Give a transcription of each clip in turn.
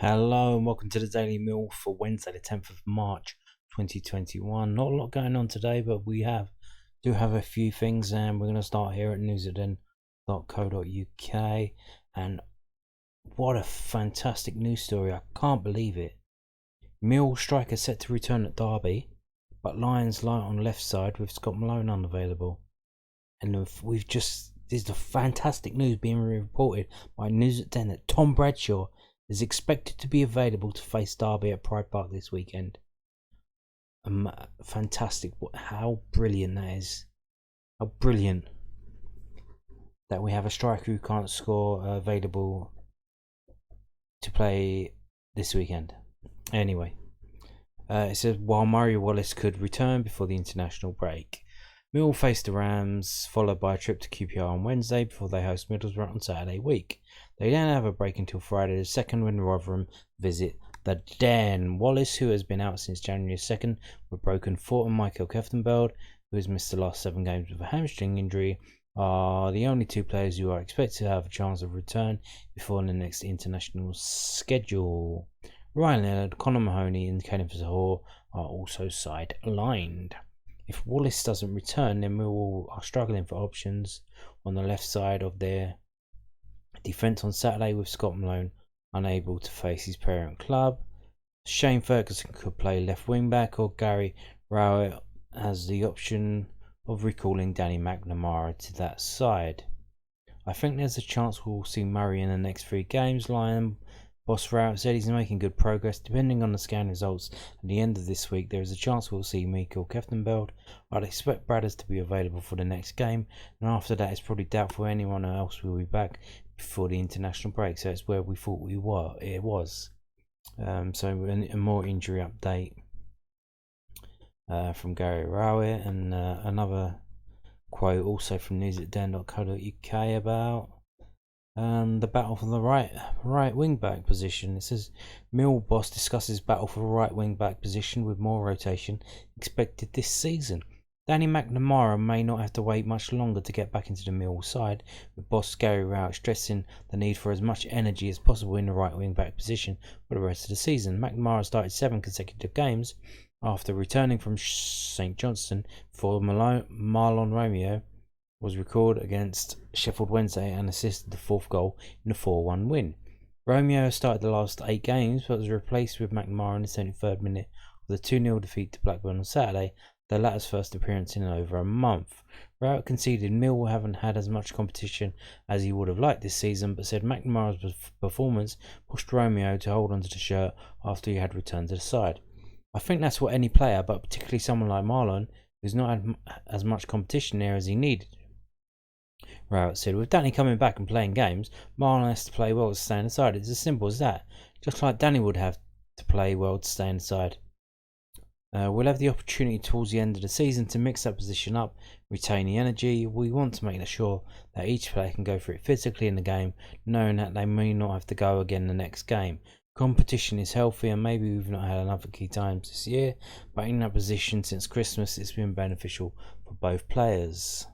Hello and welcome to the Daily Mill for Wednesday, the 10th of March 2021. Not a lot going on today, but we do have a few things, and we're going to start here at newsden.co.uk. And what a fantastic news story! I can't believe it. Mill striker set to return at Derby, but Lions light on left side with Scott Malone unavailable. And this is the fantastic news being reported by News at 10 that Tom Bradshaw is expected to be available to face Derby at Pride Park this weekend. Fantastic. How brilliant that is. How brilliant that we have a striker who can't score available to play this weekend. Anyway, it says while Murray Wallace could return before the international break, Mill face the Rams, followed by a trip to QPR on Wednesday before they host Middlesbrough on Saturday week. They then have a break until Friday the 2nd when Rotherham visit the Den. Wallace, who has been out since January 2nd with broken foot, and Michael Keftenbeld, who has missed the last 7 games with a hamstring injury, are the only 2 players who are expected to have a chance of return before the next international schedule. Ryan Leonard, Conor Mahoney and Kenneth Zahor are also sidelined. If Wallace doesn't return, then Millwall are struggling for options on the left side of their defence on Saturday, with Scott Malone unable to face his parent club. Shane Ferguson could play left wing back, or Gary Rowett has the option of recalling Danny McNamara to that side. I think there's a chance we'll see Murray in the next 3 games. Lion boss Rowett said he's making good progress. Depending on the scan results at the end of this week, there is a chance we'll see Michael Keftenbeld. I'd expect Bradders to be available for the next game, and after that it's probably doubtful anyone else will be back before the international break. So it's where we thought it was. So a more injury update from Gary Rowett, and another quote also from news@den.co.uk about the battle for the right wing back position. It says Mill boss discusses battle for the right wing back position with more rotation expected this season. Danny McNamara may not have to wait much longer to get back into the Mill side, with boss Gary Rowett stressing the need for as much energy as possible in the right wing back position for the rest of the season. McNamara started 7 consecutive games after returning from St Johnstone for Marlon Romeo was recorded against Sheffield Wednesday and assisted the 4th goal in the 4-1 win. Romeo started the last 8 games but was replaced with McNamara in the 73rd minute with a 2-0 defeat to Blackburn on Saturday, the latter's first appearance in over a month. Rowett conceded Mill haven't had as much competition as he would have liked this season, but said McNamara's performance pushed Romeo to hold onto the shirt after he had returned to the side. I think that's what any player, but particularly someone like Marlon, who's not had as much competition there as he needed. Rowett said, with Danny coming back and playing games, Marlon has to play well to stay inside. It's as simple as that. Just like Danny would have to play well to stay inside. We'll have the opportunity towards the end of the season to mix that position up, retain the energy. We want to make sure that each player can go for it physically in the game, knowing that they may not have to go again the next game. Competition is healthy, and maybe we've not had enough key times this year, but in that position since Christmas it's been beneficial for both players.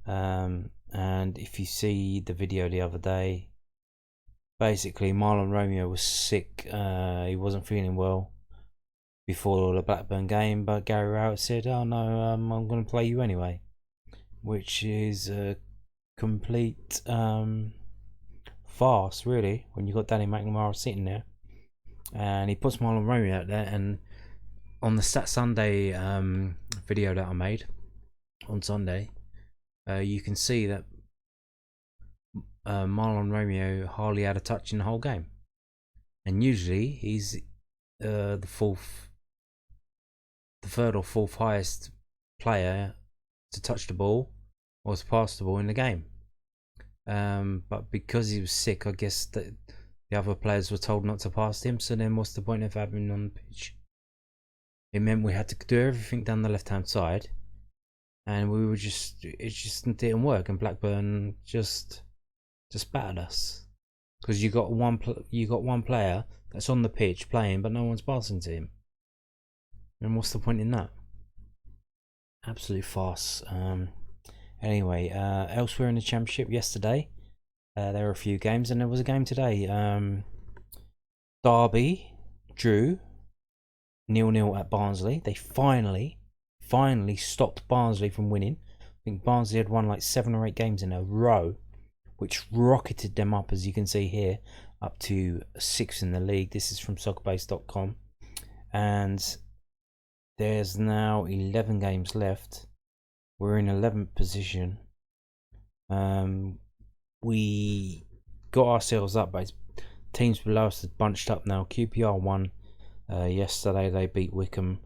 And if you see the video the other day, basically Marlon Romeo was sick. He wasn't feeling well before the Blackburn game, but Gary Rowett said, oh no, I'm going to play you anyway, which is a complete farce really, when you've got Danny McNamara sitting there. And he puts Marlon Romeo out there, and on the Stat Sunday video that I made on Sunday, you can see that Marlon Romeo hardly had a touch in the whole game, and usually he's the 3rd or 4th highest player to touch the ball or to pass the ball in the game. But because he was sick, I guess that the other players were told not to pass him, so then what's the point of having him on the pitch? It meant we had to do everything down the left hand side, and it just didn't work, and Blackburn just battered us because you got one player that's on the pitch playing, but no one's passing to him. And what's the point in that? Absolute farce. Anyway, elsewhere in the Championship yesterday, there were a few games, and there was a game today. Derby drew 0-0 at Barnsley. They finally stopped Barnsley from winning. I think Barnsley had won like 7 or 8 games in a row, which rocketed them up, as you can see here, up to 6th in the league. This is from soccerbase.com. And there's now 11 games left. We're in 11th position. We got ourselves up, but teams below us have bunched up now. QPR won yesterday. They beat Wickham.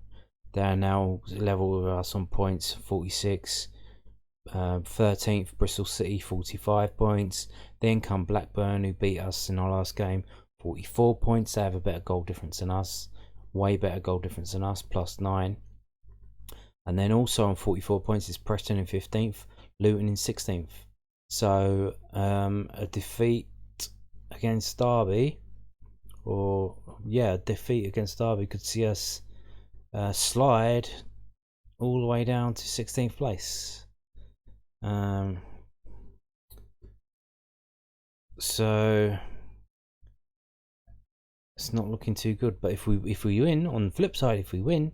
They're now level with us on points, 46. 13th, Bristol City, 45 points. Then come Blackburn, who beat us in our last game, 44 points. They have a better goal difference than us. Way better goal difference than us, +9. And then also on 44 points is Preston in 15th, Luton in 16th. So a defeat against Derby, a defeat against Derby could see us slide all the way down to 16th place. So it's not looking too good. But if we win, on the flip side, if we win,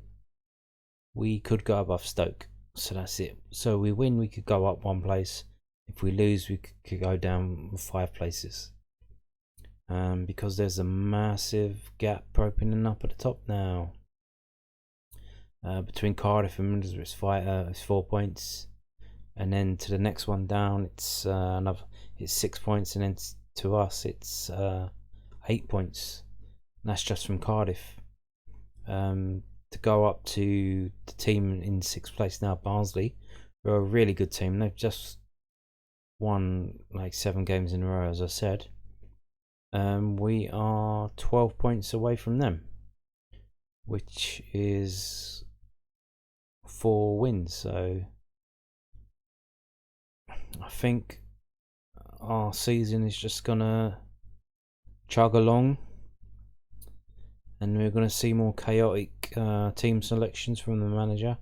we could go above Stoke. So that's it. So we win, we could go up 1 place. If we lose, we could go down 5 places. Because there's a massive gap opening up at the top now. Between Cardiff and Middlesbrough, it's 4 points, and then to the next one down, it's 6 points, and then to us, it's 8 points. And that's just from Cardiff. To go up to the team in 6th place now, Barnsley, who are a really good team. They've just won like 7 games in a row, as I said. We are 12 points away from them, which is 4 wins. So I think our season is just gonna chug along, and we're gonna see more chaotic team selections from the manager,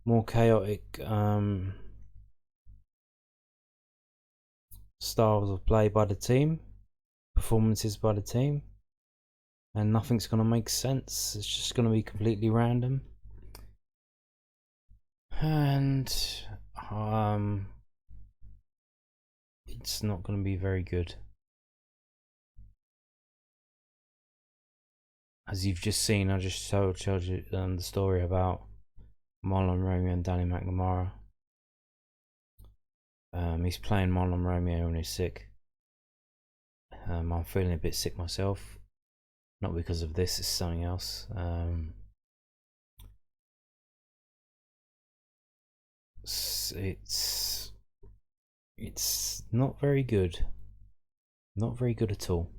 more chaotic styles of play by the team, performances by the team, and nothing's gonna make sense. It's just gonna be completely random, and it's not gonna be very good. As you've just seen, I just told you the story about Marlon Romeo and Danny McNamara. He's playing Marlon Romeo when he's sick. I'm feeling a bit sick myself. Not because of this, it's something else. It's not very good. Not very good at all.